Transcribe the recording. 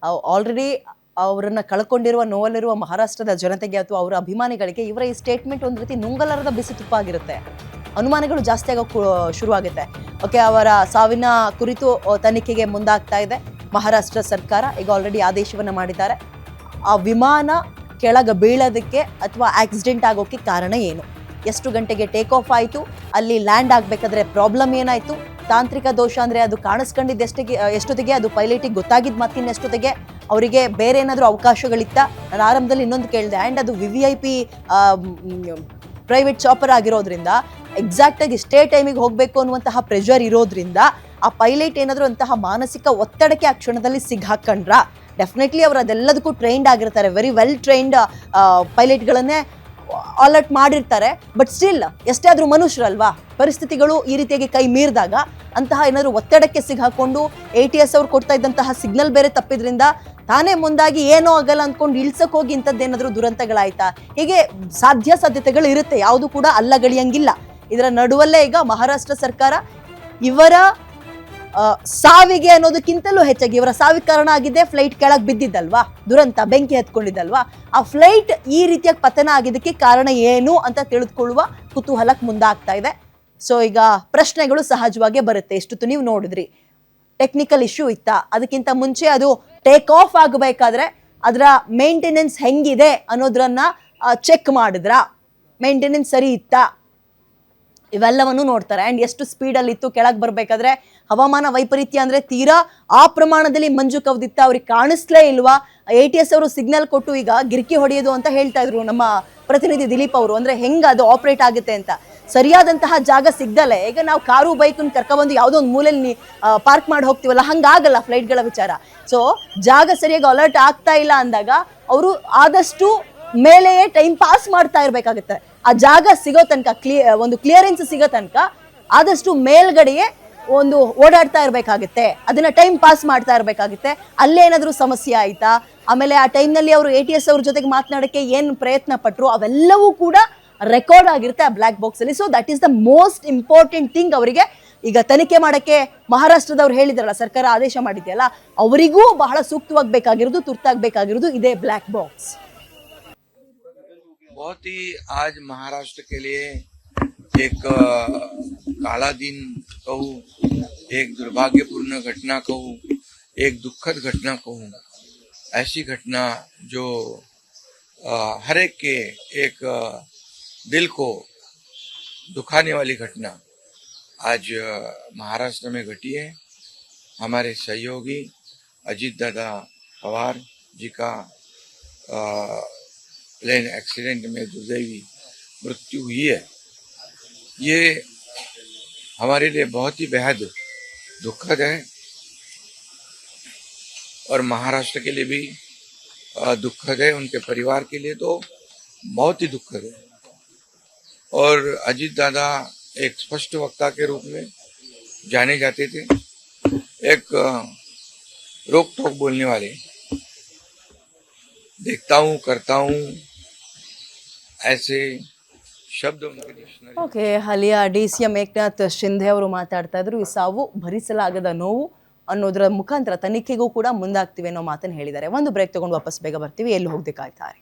Already ಅವರನ್ನ ಕಳ್ಕೊಂಡಿರುವ ನೋವಲ್ಲಿರುವ ಮಹಾರಾಷ್ಟ್ರದ ಜನತೆಗೆ ಅಥವಾ ಅವರ ಅಭಿಮಾನಿಗಳಿಗೆ ಇವರ ಈ ಸ್ಟೇಟ್ಮೆಂಟ್ ಒಂದು ರೀತಿ ನುಂಗಲಾರದ ಬಿಸಿ ತುಪ್ಪ ಆಗಿರುತ್ತೆ. ಅನುಮಾನಗಳು ಜಾಸ್ತಿ ಆಗೋಕೆ ಶುರುವಾಗುತ್ತೆ. ಓಕೆ, ಅವರ ಸಾವಿನ ಕುರಿತು ತನಿಖೆಗೆ ಮುಂದಾಗ್ತಾ ಇದೆ ಮಹಾರಾಷ್ಟ್ರ ಸರ್ಕಾರ. ಈಗ ಆಲ್ರೆಡಿ ಆದೇಶವನ್ನು ಮಾಡಿದ್ದಾರೆ. ಆ ವಿಮಾನ ಕೆಳಗೆ ಬೀಳೋದಕ್ಕೆ ಅಥವಾ ಆಕ್ಸಿಡೆಂಟ್ ಆಗೋಕ್ಕೆ ಕಾರಣ ಏನು, ಎಷ್ಟು ಗಂಟೆಗೆ ಟೇಕ್ ಆಫ್ ಆಯಿತು, ಅಲ್ಲಿ ಲ್ಯಾಂಡ್ ಆಗಬೇಕಾದ್ರೆ ಪ್ರಾಬ್ಲಮ್ ಏನಾಯಿತು, ತಾಂತ್ರಿಕ ದೋಷ ಅಂದರೆ ಅದು ಕಾಣಿಸ್ಕೊಂಡಿದ್ದು ಎಷ್ಟೊತ್ತಿಗೆ, ಅದು ಪೈಲಟಿಗೆ ಗೊತ್ತಾಗಿದ್ದು ಮತ್ತಿನ್ನೆಷ್ಟೊತ್ತಿಗೆ, ಅವರಿಗೆ ಬೇರೆ ಏನಾದರೂ ಅವಕಾಶಗಳಿತ್ತ. ನಾನು ಆರಂಭದಲ್ಲಿ ಇನ್ನೊಂದು ಕೇಳಿದೆ, ಆ್ಯಂಡ್ ಅದು VVIP ಪ್ರೈವೇಟ್ ಚಾಪರ್ ಆಗಿರೋದ್ರಿಂದ ಎಕ್ಸಾಕ್ಟಾಗಿ ಇಷ್ಟೇ ಟೈಮಿಗೆ ಹೋಗಬೇಕು ಅನ್ನುವಂತಹ ಪ್ರೆಷರ್ ಇರೋದ್ರಿಂದ ಆ ಪೈಲಟ್ ಏನಾದರೂ ಅಂತಹ ಮಾನಸಿಕ ಒತ್ತಡಕ್ಕೆ ಆ ಕ್ಷಣದಲ್ಲಿ ಸಿಗ್ಹಾಕೊಂಡ್ರ. ಡೆಫಿನೆಟ್ಲಿ ಅವರು ಅದೆಲ್ಲದಕ್ಕೂ ಟ್ರೈನ್ಡ್ ಆಗಿರ್ತಾರೆ, ವೆರಿ ವೆಲ್ ಟ್ರೈನ್ಡ್ ಪೈಲಟ್ಗಳನ್ನೇ ಅಲರ್ಟ್ ಮಾಡಿರ್ತಾರೆ. ಬಟ್ ಸ್ಟಿಲ್ ಎಷ್ಟೇ ಆದರೂ ಮನುಷ್ಯರಲ್ವಾ, ಪರಿಸ್ಥಿತಿಗಳು ಈ ರೀತಿಯಾಗಿ ಕೈ ಮೀರಿದಾಗ ಅಂತಹ ಏನಾದರೂ ಒತ್ತಡಕ್ಕೆ ಸಿಗ್ಹಾಕೊಂಡು ATS ಅವ್ರು ಕೊಡ್ತಾ ಇದ್ದಂತಹ ಸಿಗ್ನಲ್ ಬೇರೆ ತಪ್ಪಿದ್ರಿಂದ ತಾನೇ ಮುಂದಾಗಿ ಏನೋ ಆಗಲ್ಲ ಅಂದ್ಕೊಂಡು ಇಳ್ಸಕ್ಕೆ ಹೋಗಿ ಇಂಥದ್ದೇನಾದರೂ ದುರಂತಗಳಾಯ್ತಾ, ಹೀಗೆ ಸಾಧ್ಯತೆಗಳು ಇರುತ್ತೆ, ಯಾವುದು ಕೂಡ ಅಲ್ಲಗಳಿಯಂಗಿಲ್ಲ. ಇದರ ನಡುವಲ್ಲೇ ಈಗ ಮಹಾರಾಷ್ಟ್ರ ಸರ್ಕಾರ ಇವರ ಸಾವಿಗೆ ಅನ್ನೋದಕ್ಕಿಂತಲೂ ಹೆಚ್ಚಾಗಿ ಇವರ ಸಾವಿಗೆ ಕಾರಣ ಆಗಿದೆ ಫ್ಲೈಟ್ ಕೆಳಗೆ ಬಿದ್ದಿದ್ದಲ್ವಾ, ದುರಂತ ಬೆಂಕಿ ಹತ್ಕೊಂಡಿದ್ದಲ್ವಾ, ಆ ಫ್ಲೈಟ್ ಈ ರೀತಿಯಾಗಿ ಪತನ ಆಗಿದ್ದಕ್ಕೆ ಕಾರಣ ಏನು ಅಂತ ತಿಳಿದುಕೊಳ್ಳುವ ಕುತೂಹಲಕ್ಕೆ ಮುಂದಾಗ್ತಾ ಇದೆ. ಸೊ ಈಗ ಪ್ರಶ್ನೆಗಳು ಸಹಜವಾಗೇ ಬರುತ್ತೆ. ಇಷ್ಟೊತ್ತು ನೀವು ನೋಡಿದ್ರಿ, ಟೆಕ್ನಿಕಲ್ ಇಶ್ಯೂ ಇತ್ತಾ, ಅದಕ್ಕಿಂತ ಮುಂಚೆ ಅದು ಟೇಕ್ ಆಫ್ ಆಗಬೇಕಾದ್ರೆ ಅದರ ಮೇಂಟೆನೆನ್ಸ್ ಹೆಂಗಿದೆ ಅನ್ನೋದ್ರನ್ನ ಚೆಕ್ ಮಾಡಿದ್ರ, ಮೇಂಟೆನೆನ್ಸ್ ಸರಿ ಇತ್ತಾ, ಇವೆಲ್ಲವನ್ನು ನೋಡ್ತಾರೆ. ಆ್ಯಂಡ್ ಎಷ್ಟು ಸ್ಪೀಡಲ್ಲಿ ಇತ್ತು, ಕೆಳಗೆ ಬರಬೇಕಾದ್ರೆ ಹವಾಮಾನ ವೈಪರೀತ್ಯ ಅಂದರೆ ತೀರಾ ಆ ಪ್ರಮಾಣದಲ್ಲಿ ಮಂಜು ಕವ್ದಿತ್ತ, ಅವ್ರಿಗೆ ಕಾಣಿಸ್ಲೇ ಇಲ್ವಾ. ATS ಅವರು ಸಿಗ್ನಲ್ ಕೊಟ್ಟು ಈಗ ಗಿರ್ಕಿ ಹೊಡೆಯೋದು ಅಂತ ಹೇಳ್ತಾ ಇದ್ರು ನಮ್ಮ ಪ್ರತಿನಿಧಿ ದಿಲೀಪ್ ಅವರು, ಅಂದರೆ ಹೆಂಗೆ ಅದು ಆಪ್ರೇಟ್ ಆಗುತ್ತೆ ಅಂತ. ಸರಿಯಾದಂತಹ ಜಾಗ ಸಿಗ್ದಲೆ ಈಗ ನಾವು ಕಾರು ಬೈಕನ್ನು ಕರ್ಕೊಬಂದು ಯಾವುದೋ ಒಂದು ಮೂಲೆಯಲ್ಲಿ ಪಾರ್ಕ್ ಮಾಡಿ ಹೋಗ್ತೀವಲ್ಲ, ಹಂಗಾಗಲ್ಲ ಫ್ಲೈಟ್ಗಳ ವಿಚಾರ. ಸೊ ಜಾಗ ಸರಿಯಾಗಿ ಅಲರ್ಟ್ ಆಗ್ತಾ ಇಲ್ಲ ಅಂದಾಗ ಅವರು ಆದಷ್ಟು ಮೇಲೆಯೇ ಟೈಮ್ ಪಾಸ್ ಮಾಡ್ತಾ ಇರಬೇಕಾಗುತ್ತೆ. ಆ ಜಾಗ ಸಿಗೋ ತನಕ, ಒಂದು ಕ್ಲಿಯರೆನ್ಸ್ ಸಿಗೋ ತನಕ ಆದಷ್ಟು ಮೇಲ್ಗಡೆಯೇ ಒಂದು ಓಡಾಡ್ತಾ ಇರಬೇಕಾಗುತ್ತೆ, ಅದನ್ನ ಟೈಮ್ ಪಾಸ್ ಮಾಡ್ತಾ ಇರಬೇಕಾಗುತ್ತೆ. ಅಲ್ಲೇನಾದರೂ ಸಮಸ್ಯೆ ಆಯ್ತಾ, ಆಮೇಲೆ ಆ ಟೈಮ್ನಲ್ಲಿ ಅವರು ATS ಅವ್ರ ಜೊತೆಗೆ ಮಾತನಾಡೋಕ್ಕೆ ಏನು ಪ್ರಯತ್ನ ಪಟ್ಟರು, ಅವೆಲ್ಲವೂ ಕೂಡ ರೆಕಾರ್ಡ್ ಆಗಿರುತ್ತೆ ಆ ಬ್ಲ್ಯಾಕ್ ಬಾಕ್ಸ್ ಅಲ್ಲಿ. So that is the most important thing. ಅವರಿಗೆ ಈಗ ತನಿಖೆ ಮಾಡಕ್ಕೆ ಮಹಾರಾಷ್ಟ್ರದವ್ರು ಹೇಳಿದ್ರಲ್ಲ, ಸರ್ಕಾರ ಆದೇಶ ಮಾಡಿದೆಯಲ್ಲ, ಅವರಿಗೂ ಬಹಳ ಸೂಕ್ತವಾಗಿ ಬೇಕಾಗಿರೋದು, ತುರ್ತಾಗಬೇಕಾಗಿರೋದು ಇದೇ ಬ್ಲ್ಯಾಕ್ ಬಾಕ್ಸ್. बहुत ही आज महाराष्ट्र के लिए एक काला दिन कहूँ, एक दुर्भाग्यपूर्ण घटना कहूँ, एक दुखद घटना कहूँ, ऐसी घटना जो हर एक के एक दिल को दुखाने वाली घटना आज महाराष्ट्र में घटी है. हमारे सहयोगी अजीत दादा पवार जी का प्लेन एक्सीडेंट में दुर्दैवी मृत्यु हुई है. ये हमारे लिए बहुत ही बेहद दुखद है और महाराष्ट्र के लिए भी दुखद है, उनके परिवार के लिए तो बहुत ही दुखद है. और अजीत दादा एक स्पष्ट वक्ता के रूप में जाने जाते थे, एक रोक टोक बोलने वाले. देखता हूँ, करता हूँ, ऐसे ಶಬ್ದ. ಓಕೆ, ಅಲ್ಲಿಯ DCM ಏಕನಾಥ್ ಶಿಂಧೆ ಅವರು ಮಾತಾಡ್ತಾ ಇದ್ರು, ಈ ಸಾವು ಭರಿಸಲಾಗದ ನೋವು ಅನ್ನೋದರ ಮುಖಾಂತರ ತನಿಖೆಗೂ ಕೂಡ ಮುಂದಾಗ್ತೀವಿ ಅನ್ನೋ ಮಾತನ್ನು ಹೇಳಿದ್ದಾರೆ. ಒಂದು ಬ್ರೇಕ್ ತಗೊಂಡು ವಾಪಸ್ ಬೇಗ ಬರ್ತೀವಿ, ಎಲ್ಲಿ ಹೋಗ್ಬೇಕಾಗ್ತಾರೆ.